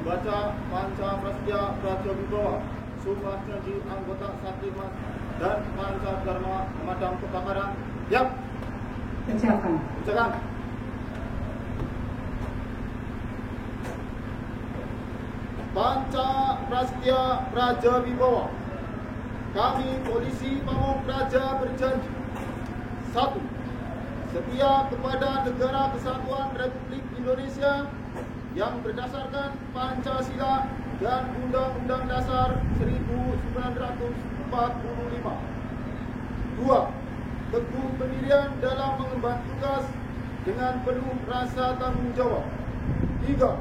Baca Panca Prasetya Praja Wibawa, Suprasnaji anggota Satlimas dan Panca Dharma pemadam kebakaran. Siap. Kerjakan. Kerjakan. Panca Prasetya Praja Wibawa, kami Polisi Pamong Praja berjanji: 1. Setia kepada Negara Kesatuan Republik Indonesia yang berdasarkan Pancasila dan Undang-Undang Dasar 1945. 2. Teguh pendirian dalam mengemban tugas dengan penuh rasa tanggung jawab. 3.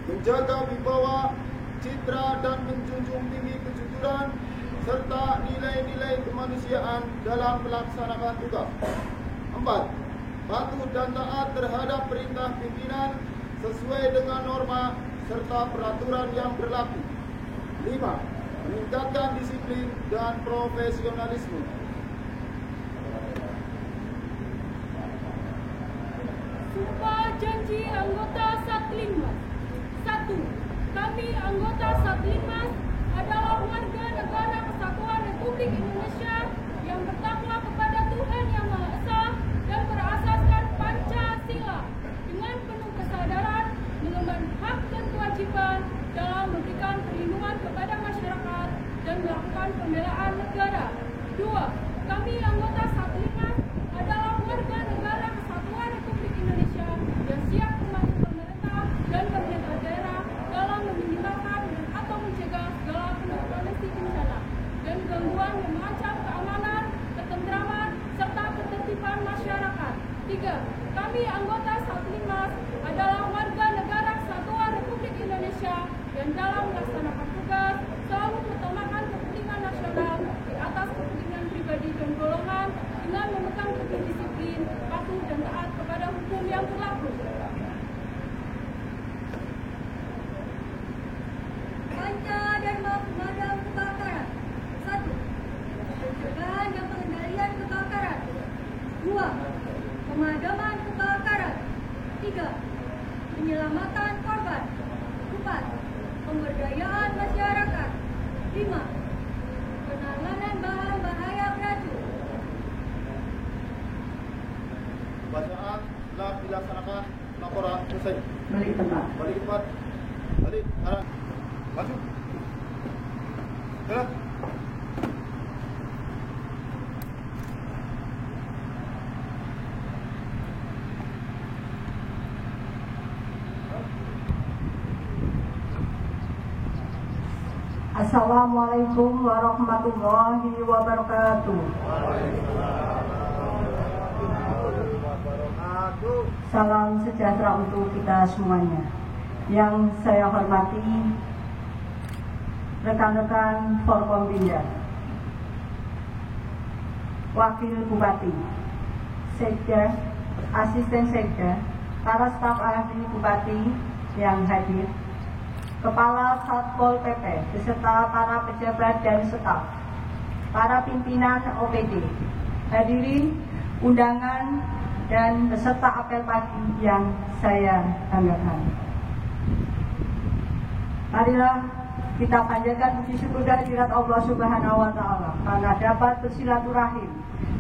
Menjaga wibawa, citra dan menjunjung tinggi kejujuran serta nilai-nilai kemanusiaan dalam melaksanakan tugas. 4. Patuh dan taat terhadap perintah pimpinan sesuai dengan norma serta peraturan yang berlaku. 5. Meningkatkan disiplin dan profesionalisme. Sumpah janji anggota Satlimas. 1. Kami anggota Satlimas adalah warga negara Kesatuan Republik Indonesia yang bertakwa kepada Tuhan Yang Maha Esa dan berasaskan Pancasila dengan penuh kesadaran mengemban hak dan kewajiban dalam memberikan perlindungan kepada masyarakat dan melakukan pembelaan negara. 2. Kami anggota Satlimas adalah warga negara Kesatuan Republik Indonesia yang siap membantu pemerintah dan pemerintah daerah dalam meminimalkan dan atau mencegah segala bentuk potensi bencana dan gangguan yang mengancam keamanan, ketentraman, serta ketertiban masyarakat. 3. Kami anggota Satlimas adalah warga negara Kesatuan Republik Indonesia yang dalam melaksanakan tugas selalu mengutamakan kepentingan nasional di atas kepentingan pribadi dan golongan dengan memegang teguh disiplin, patuh dan taat kepada hukum yang berlaku. Panca Dharma pemadam kebakaran. 1. Pencegahan dan pengendalian kebakaran. 2. Pemadaman kebakaran. 3. Penyelamatan korban. 4. Pemberdayaan masyarakat. 5. Penanganan bahan bahaya beracun. Bacaan telah dilaksanakan, laporan selesai. Balik tempat. Balik tempat. Balik arah. Maju. Jalan. Assalamualaikum warahmatullahi wabarakatuh. Salam sejahtera untuk kita semuanya. Yang saya hormati rekan-rekan Forkompinda, Wakil Bupati, Sekda, Asisten Sekda, para staf ahli Bupati yang hadir, Kepala Satpol PP, beserta para pejabat dan staf, para pimpinan OPD, hadirin undangan dan beserta apel pagi yang saya banggakan. Marilah kita panjatkan puji syukur kehadirat Allah Subhanahu wa Ta'ala karena dapat bersilaturahim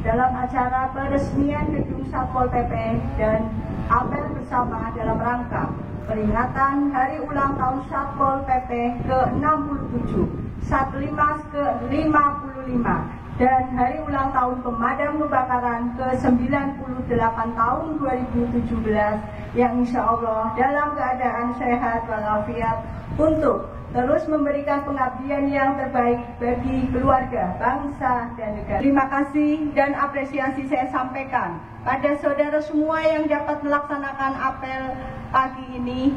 dalam acara peresmian gedung Satpol PP dan apel bersama dalam rangka peringatan Hari Ulang Tahun Satpol PP ke-67, Satlimas ke-55, dan Hari Ulang Tahun Pemadam Kebakaran ke-98 tahun 2017 yang insya Allah dalam keadaan sehat walafiat untuk terus memberikan pengabdian yang terbaik bagi keluarga, bangsa, dan negara. Terima kasih dan apresiasi saya sampaikan pada saudara semua yang dapat melaksanakan apel pagi ini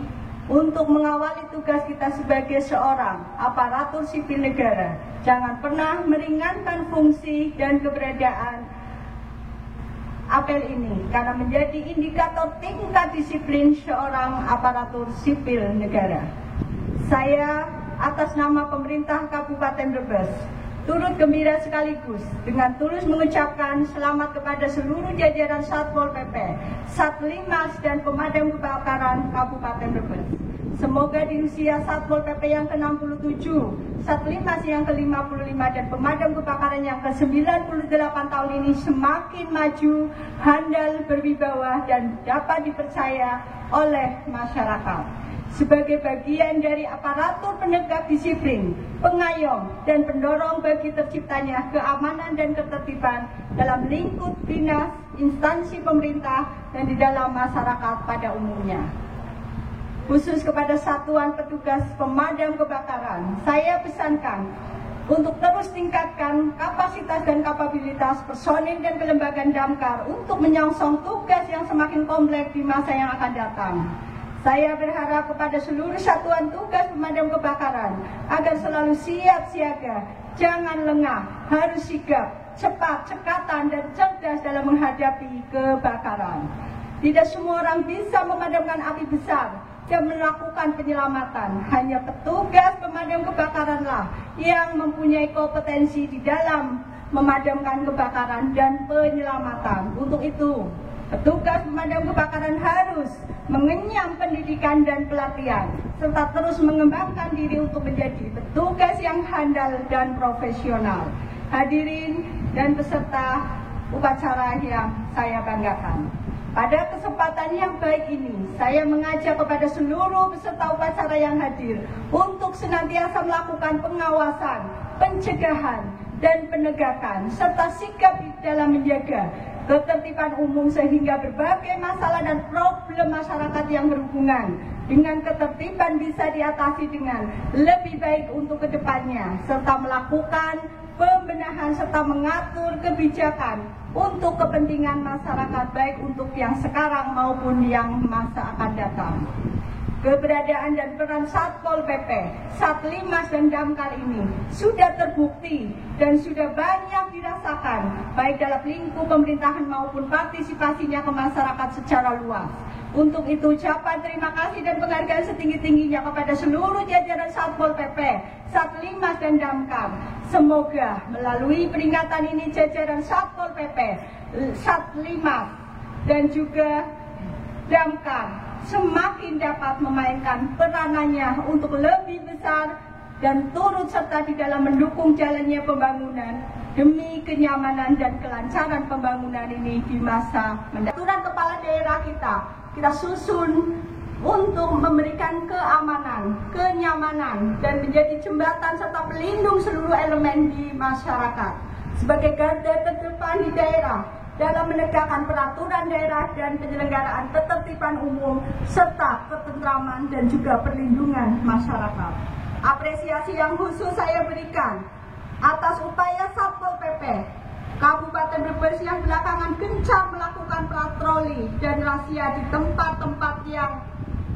untuk mengawali tugas kita sebagai seorang aparatur sipil negara. Jangan pernah meringankan fungsi dan keberadaan apel ini karena menjadi indikator tingkat disiplin seorang aparatur sipil negara. Saya atas nama pemerintah Kabupaten Brebes turut gembira sekaligus dengan tulus mengucapkan selamat kepada seluruh jajaran Satpol PP, Satlimas, dan Pemadam Kebakaran Kabupaten Brebes. Semoga di usia Satpol PP yang ke-67, Satlimas yang ke-55, dan Pemadam Kebakaran yang ke-98 tahun ini semakin maju, handal, berwibawa, dan dapat dipercaya oleh masyarakat. Sebagai bagian dari aparatur penegak disiplin, pengayom, dan pendorong bagi terciptanya keamanan dan ketertiban dalam lingkup dinas, instansi pemerintah, dan di dalam masyarakat pada umumnya. Khusus kepada Satuan Petugas Pemadam Kebakaran, saya pesankan untuk terus tingkatkan kapasitas dan kapabilitas personil dan kelembagaan damkar untuk menyongsong tugas yang semakin kompleks di masa yang akan datang. Saya berharap kepada seluruh satuan tugas pemadam kebakaran agar selalu siap siaga, jangan lengah, harus sigap, cepat, cekatan, dan cerdas dalam menghadapi kebakaran. Tidak semua orang bisa memadamkan api besar dan melakukan penyelamatan. Hanya petugas pemadam kebakaranlah yang mempunyai kompetensi di dalam memadamkan kebakaran dan penyelamatan. Untuk itu, petugas pemadam kebakaran harus mengenyam pendidikan dan pelatihan, serta terus mengembangkan diri untuk menjadi petugas yang handal dan profesional. Hadirin dan peserta upacara yang saya banggakan. Pada kesempatan yang baik ini, saya mengajak kepada seluruh peserta upacara yang hadir untuk senantiasa melakukan pengawasan, pencegahan, dan penegakan, serta sikap dalam menjaga ketertiban umum sehingga berbagai masalah dan problem masyarakat yang berhubungan dengan ketertiban bisa diatasi dengan lebih baik untuk kedepannya, serta melakukan pembenahan serta mengatur kebijakan untuk kepentingan masyarakat baik untuk yang sekarang maupun yang masa akan datang. Keberadaan dan peran Satpol PP, Satlimas, dan Damkar ini sudah terbukti dan sudah banyak dirasakan baik dalam lingkup pemerintahan maupun partisipasinya ke masyarakat secara luas. Untuk itu ucapan terima kasih dan penghargaan setinggi-tingginya kepada seluruh jajaran Satpol PP, Satlimas, dan Damkar. Semoga melalui peringatan ini jajaran Satpol PP, Satlimas, dan juga Damkar semakin dapat memainkan peranannya untuk lebih besar dan turut serta di dalam mendukung jalannya pembangunan demi kenyamanan dan kelancaran pembangunan ini di masa mendatang. Aturan kepala daerah kita susun untuk memberikan keamanan, kenyamanan, dan menjadi jembatan serta pelindung seluruh elemen di masyarakat sebagai garda terdepan di daerah dalam menegakkan peraturan daerah dan penyelenggaraan ketertiban umum serta ketentraman dan juga perlindungan masyarakat. Apresiasi yang khusus saya berikan atas upaya Satpol PP Kabupaten Brebes yang belakangan gencar melakukan patroli dan razia di tempat-tempat yang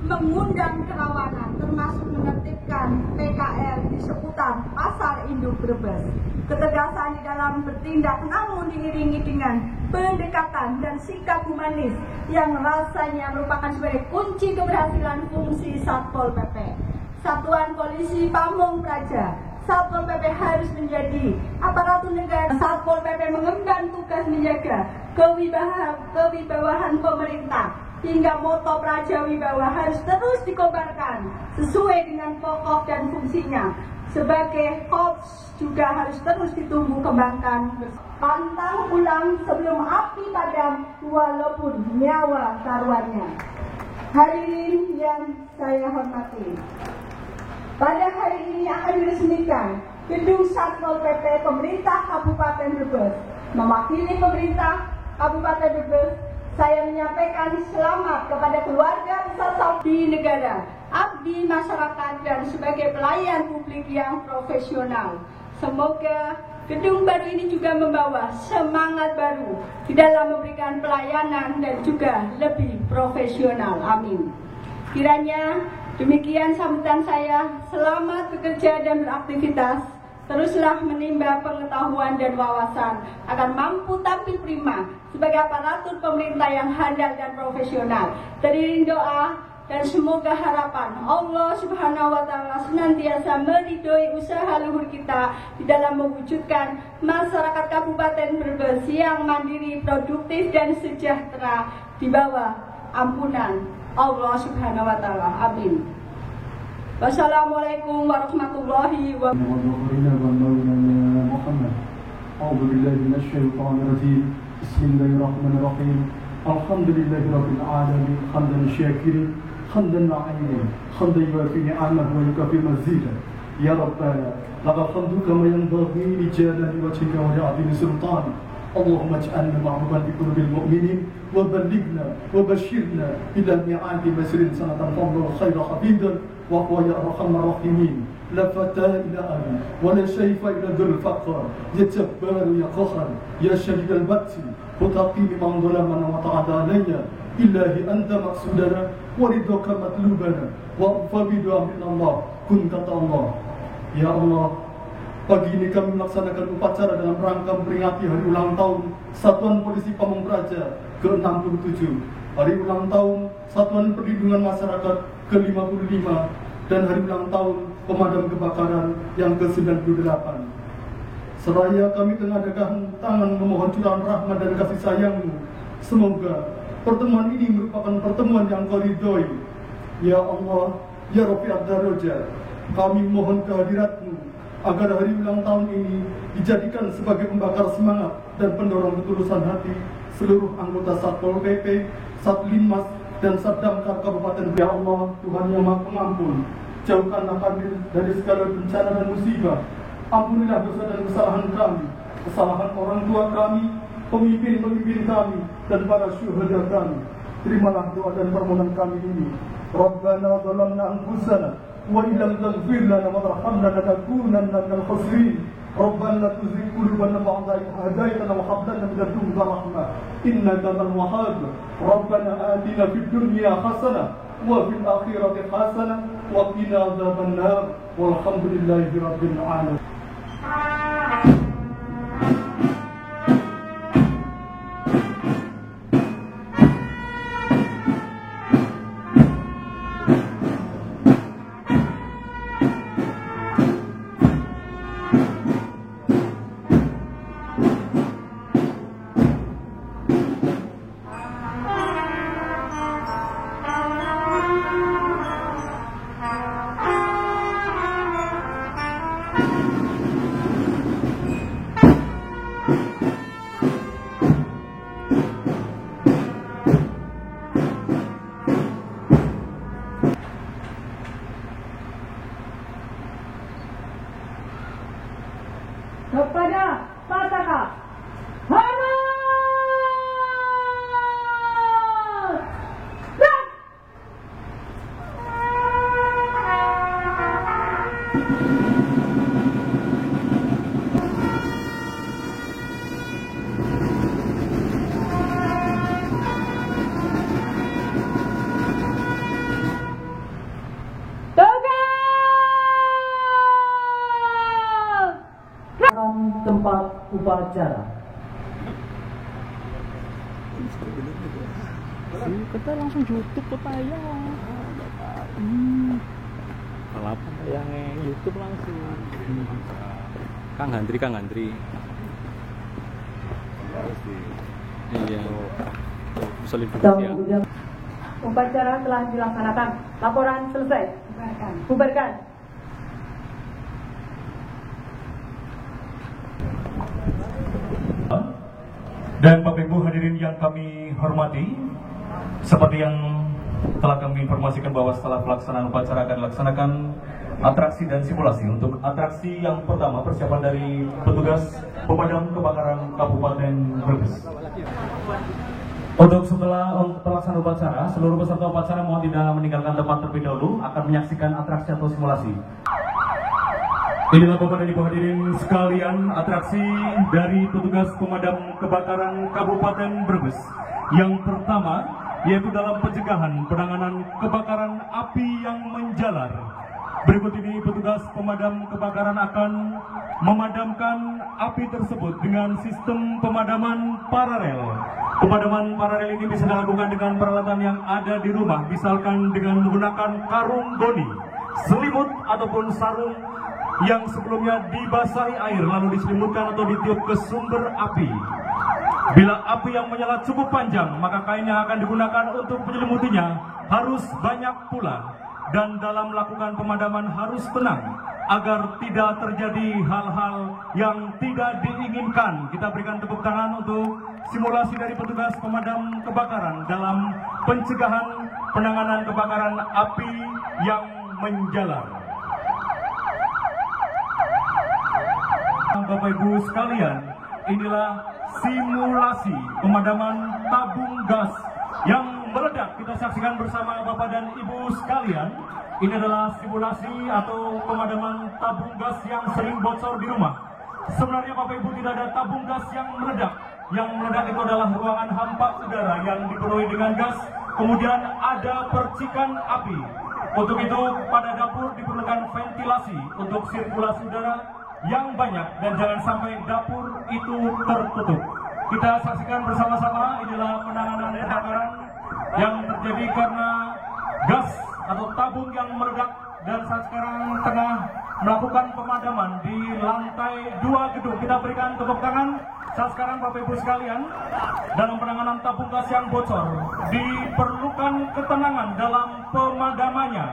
mengundang kerawanan, termasuk menertibkan PKL di seputar Pasar Induk Brebes. Ketegasan di dalam bertindak namun diiringi dengan pendekatan dan sikap humanis yang rasanya merupakan sebagai kunci keberhasilan fungsi Satpol PP. Satuan Polisi Pamung Praja, Satpol PP harus menjadi aparatur negara. Satpol PP mengemban tugas menjaga kewibawahan pemerintah, hingga moto Praja Wibawa harus terus dikobarkan sesuai dengan pokok dan fungsinya. Sebagai korps juga harus terus ditumbuh kembangkan. Pantang pulang sebelum api padam, walaupun nyawa taruhannya. Hadirin yang saya hormati, pada hari ini akan diresmikan Gedung Satpol PP Pemerintah Kabupaten Brebes. Mewakili pemerintah Kabupaten Brebes, saya menyampaikan selamat kepada keluarga besar abdi negara, abdi masyarakat, dan sebagai pelayan publik yang profesional. Semoga gedung baru ini juga membawa semangat baru di dalam memberikan pelayanan dan juga lebih profesional. Amin. Kiranya demikian sambutan saya. Selamat bekerja dan beraktivitas. Teruslah menimba pengetahuan dan wawasan agar mampu tampil prima sebagai aparatur pemerintah yang handal dan profesional. Teriring doa dan semoga harapan Allah Subhanahu wa Ta'ala senantiasa meridhoi usaha luhur kita di dalam mewujudkan masyarakat Kabupaten Brebes yang mandiri, produktif, dan sejahtera di bawah ampunan Allah Subhanahu wa Ta'ala. Amin. Wassalamualaikum warahmatullahi wabarakatuh. أعوذ بالله من الشيطان الرجيم بسم الله الرحمن الرحيم الحمد لله رب العالمين حمدا شاكرا حمدا نعيما حمدا يوافي نعمه ويكافئ مزيدا يا ربنا لقد الحمد كما ينبغي لجلال وجهك ولعظيم سلطانك اللهم اجعلنا معروفا بقلوب المؤمنين وبلغنا وبشرنا الى ميعاد مسير سنه فضل الخير حبيبا وهو يا ارحم الراحمين لا فتى إلى أبي ولا شيف إلى ذو الفقر يا جبار يا قهر يا شديد البأس وتقيم من ظلمنا وتعدى علينا إلهي أنت مقصودنا ورضاك مطلوبنا وفبدعاء من الله كن kata Allah. Ya Allah, pagi ini kami melaksanakan upacara dalam rangka memperingati hari ulang tahun Satuan Polisi Pamong Praja ke-67, hari ulang tahun Satuan Perlindungan Masyarakat ke-55, dan hari ulang tahun Pemadam Kebakaran yang ke-98. Seraya kami mengadakan tangan memohon curahan rahmat dan kasih sayang-Mu. Semoga pertemuan ini merupakan pertemuan yang Kau ridhoi. Ya Allah, Ya Rabbi Ad-Darajat, kami mohon kehadirat-Mu agar hari ulang tahun ini dijadikan sebagai pembakar semangat dan pendorong ketulusan hati seluruh anggota Satpol PP, Satlinmas, dan Satdamkar Kabupaten. Ya Allah, Tuhan yang Maha Pengampun, jauhkanlah kami dari segala bencana dan musibah. Ampunilah dosa dan kesalahan kami, kesalahan orang tua kami, pemimpin-pemimpin kami, dan para syuhada kami. Terimalah doa dan permohonan kami ini. Rabbana zalamna anfusana wa illam taghfir lana wa tarhamna lanakunanna minal khasirin. Rabbana la tuzigh qulubana ba'da idh hadaytana wa hab lana min ladunka rahmah innaka antal wahhab. Rabbana atina fid dunya hasanah wa fil akhirati hasanah wa qina adzaban nar walhamdulillahi rabbil alamin. Kepada Pasaka Harus tempat upacara. Kita langsung YouTube papaya. Balapan yang YouTube langsung. Kang Handri. Iya. Soliditas ya. Upacara telah dilaksanakan. Laporan selesai. Bubarkan. Dan Bapak Ibu hadirin yang kami hormati, seperti yang telah kami informasikan bahwa setelah pelaksanaan upacara akan dilaksanakan atraksi dan simulasi. Untuk atraksi yang pertama, persiapan dari petugas pemadam kebakaran Kabupaten Brebes. Untuk setelah pelaksanaan upacara, seluruh peserta upacara mohon tidak meninggalkan tempat terlebih dahulu, akan menyaksikan atraksi atau simulasi. Inilah Bapak dan Ibu hadirin sekalian, atraksi dari petugas pemadam kebakaran Kabupaten Brebes. Yang pertama, yaitu dalam pencegahan penanganan kebakaran api yang menjalar. Berikut ini petugas pemadam kebakaran akan memadamkan api tersebut dengan sistem pemadaman paralel. Pemadaman paralel ini bisa dilakukan dengan peralatan yang ada di rumah, misalkan dengan menggunakan karung goni, selimut ataupun sarung yang sebelumnya dibasahi air lalu diselimutkan atau ditiup ke sumber api. Bila api yang menyala cukup panjang, maka kain yang akan digunakan untuk menyelimutinya harus banyak pula. Dan dalam melakukan pemadaman harus tenang agar tidak terjadi hal-hal yang tidak diinginkan. Kita berikan tepuk tangan untuk simulasi dari petugas pemadam kebakaran dalam pencegahan penanganan kebakaran api yang menjalar. Bapak Ibu sekalian, inilah simulasi pemadaman tabung gas yang meledak. Kita saksikan bersama Bapak dan Ibu sekalian. Ini adalah simulasi atau pemadaman tabung gas yang sering bocor di rumah. Sebenarnya Bapak Ibu tidak ada tabung gas yang meledak. Yang meledak itu adalah ruangan hampa udara yang dipenuhi dengan gas. Kemudian ada percikan api. Untuk itu pada dapur diperlukan ventilasi untuk sirkulasi udara yang banyak dan jangan sampai dapur itu tertutup. Kita saksikan bersama-sama, inilah penanganan kebakaran yang terjadi karena gas atau tabung yang meledak, dan saat sekarang tengah melakukan pemadaman di lantai 2 gedung. Kita berikan tepuk tangan. Saat sekarang Bapak Ibu sekalian, dalam penanganan tabung gas yang bocor diperlukan ketenangan dalam pemadamannya.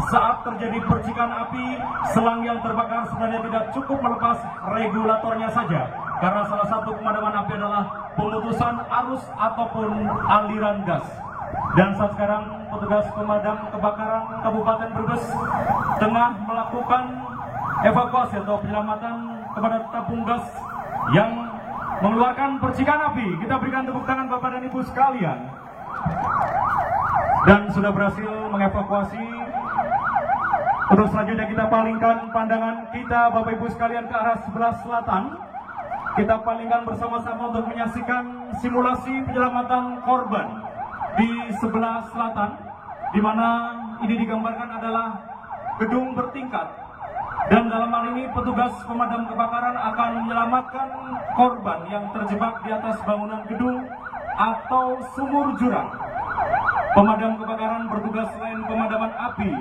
Saat terjadi percikan api, selang yang terbakar sebenarnya tidak cukup melepas regulatornya saja, karena salah satu pemadaman api adalah pemutusan arus ataupun aliran gas. Dan saat sekarang petugas pemadam kebakaran Kabupaten Brebes tengah melakukan evakuasi atau penyelamatan kepada tabung gas yang mengeluarkan percikan api. Kita berikan tepuk tangan Bapak dan Ibu sekalian. Dan sudah berhasil mengevakuasi. Untuk selanjutnya kita palingkan pandangan kita Bapak Ibu sekalian ke arah sebelah selatan. Kita palingkan bersama-sama untuk menyaksikan simulasi penyelamatan korban di sebelah selatan, di mana ini digambarkan adalah gedung bertingkat. Dan dalam hal ini petugas pemadam kebakaran akan menyelamatkan korban yang terjebak di atas bangunan gedung atau sumur jurang. Pemadam kebakaran bertugas selain pemadaman api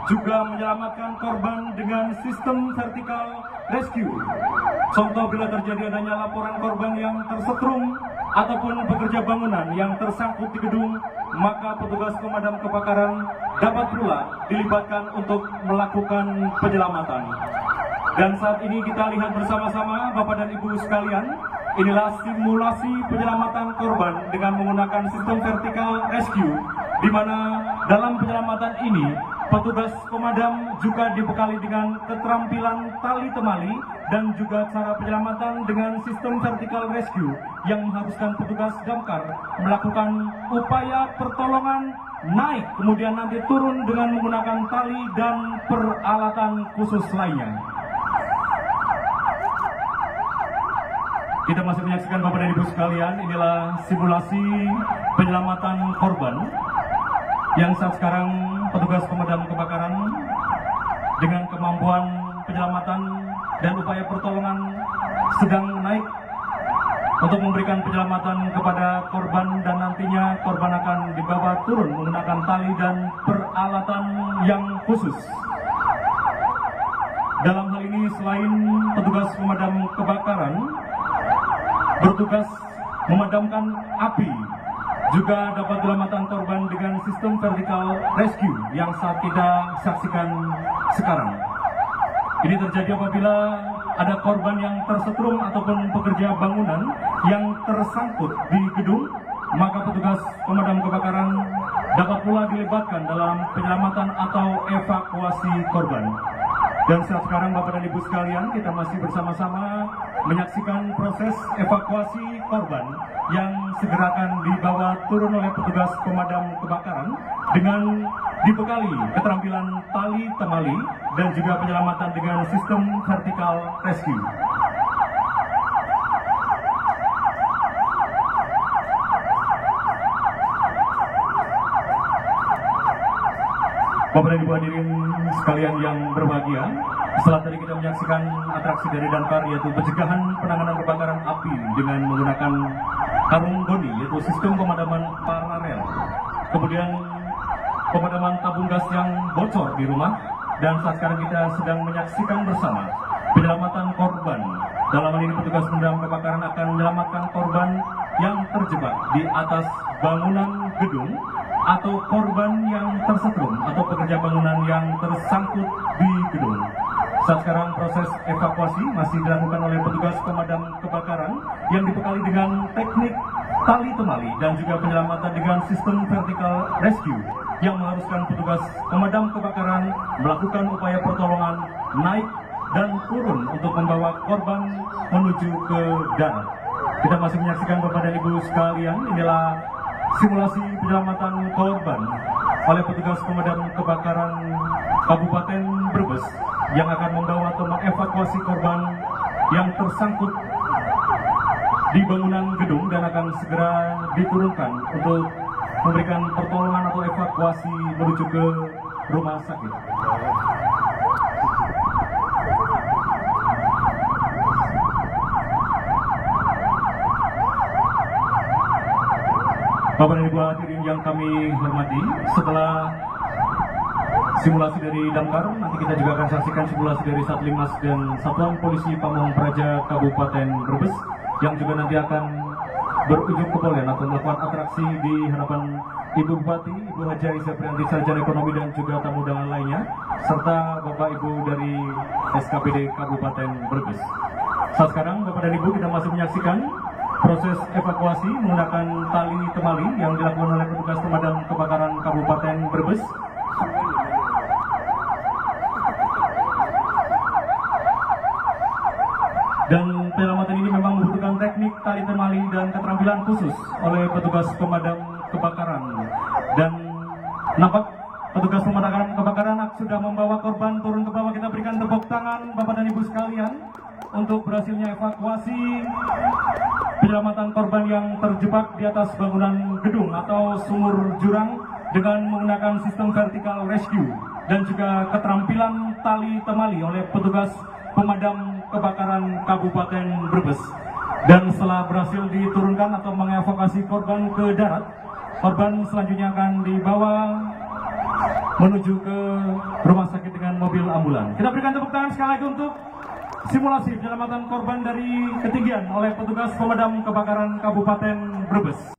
juga menyelamatkan korban dengan sistem vertical rescue. Contoh bila terjadi adanya laporan korban yang tersetrum ataupun pekerja bangunan yang tersangkut di gedung, maka petugas pemadam kebakaran dapat pula dilibatkan untuk melakukan penyelamatan. Dan saat ini kita lihat bersama-sama Bapak dan Ibu sekalian, inilah simulasi penyelamatan korban dengan menggunakan sistem vertical rescue, di mana dalam penyelamatan ini petugas pemadam juga dibekali dengan keterampilan tali temali dan juga cara penyelamatan dengan sistem vertical rescue yang mengharuskan petugas damkar melakukan upaya pertolongan naik kemudian nanti turun dengan menggunakan tali dan peralatan khusus lainnya. Kita masih menyaksikan Bapak dan Ibu sekalian, inilah simulasi penyelamatan korban yang saat sekarang petugas pemadam kebakaran dengan kemampuan penyelamatan dan upaya pertolongan sedang naik untuk memberikan penyelamatan kepada korban, dan nantinya korban akan dibawa turun menggunakan tali dan peralatan yang khusus. dalam hal ini selain petugas pemadam kebakaran bertugas memadamkan api, juga dapat diselamatkan korban dengan sistem vertical rescue yang saat kita saksikan sekarang. Ini terjadi apabila ada korban yang tersetrum ataupun pekerja bangunan yang tersangkut di gedung, maka petugas pemadam kebakaran dapat pula dilibatkan dalam penyelamatan atau evakuasi korban. Dan saat sekarang Bapak dan Ibu sekalian, kita masih bersama-sama menyaksikan proses evakuasi korban yang segera akan dibawa turun oleh petugas pemadam kebakaran dengan dibekali keterampilan tali temali dan juga penyelamatan dengan sistem vertical rescue. Bapak dan Ibu hadirin sekalian yang berbahagia, setelah tadi kita menyaksikan atraksi dari Damkar, yaitu pencegahan penanganan kebakaran api dengan menggunakan karung goni, yaitu sistem pemadaman paralel. Kemudian pemadaman tabung gas yang bocor di rumah, dan saat sekarang kita sedang menyaksikan bersama penyelamatan korban. Dalam hal ini petugas pemadam kebakaran akan menyelamatkan korban yang terjebak di atas bangunan gedung atau korban yang tersetrum atau pekerja bangunan yang tersangkut di gedung. Saat sekarang proses evakuasi masih dilakukan oleh petugas pemadam kebakaran yang dibekali dengan teknik tali temali dan juga penyelamatan dengan sistem vertical rescue yang mengharuskan petugas pemadam kebakaran melakukan upaya pertolongan naik dan turun untuk membawa korban menuju ke darat. Kita masih menyaksikan Bapak dan Ibu sekalian, inilah simulasi penyelamatan korban oleh petugas pemadam kebakaran Kabupaten Brebes yang akan membawa atau mengevakuasi korban yang tersangkut di bangunan gedung dan akan segera diturunkan untuk memberikan pertolongan atau evakuasi menuju ke rumah sakit. Bapak dan Ibu hadirin yang kami hormati, setelah simulasi dari Damkar, nanti kita juga akan saksikan simulasi dari Satlimas dan Satuan Polisi Pamong Praja Kabupaten Brebes yang juga nanti akan berujung kepolisian atau melakukan atraksi di hadapan Ibu Bupati, Ibu Haji Aisyah Prianti, Sarjana Ekonomi dan juga tamu undangan lainnya, serta Bapak Ibu dari SKPD Kabupaten Brebes. Saat sekarang Bapak dan Ibu kita masih menyaksikan proses evakuasi menggunakan tali temali yang dilakukan oleh petugas pemadam kebakaran Kabupaten Brebes. Dan penyelamatan ini memang membutuhkan teknik tali temali dan keterampilan khusus oleh petugas pemadam kebakaran. Dan nampak petugas pemadam kebakaran sudah membawa korban turun ke bawah. Kita berikan tepuk tangan Bapak dan Ibu sekalian untuk berhasilnya evakuasi penyelamatan korban yang terjebak di atas bangunan gedung atau sumur jurang dengan menggunakan sistem vertical rescue dan juga keterampilan tali temali oleh petugas pemadam kebakaran Kabupaten Brebes. Dan setelah berhasil diturunkan atau mengevakuasi korban ke darat, korban selanjutnya akan dibawa menuju ke rumah sakit dengan mobil ambulan. Kita berikan tepuk tangan sekali lagi untuk simulasi penyelamatan korban dari ketinggian oleh petugas pemadam kebakaran Kabupaten Brebes.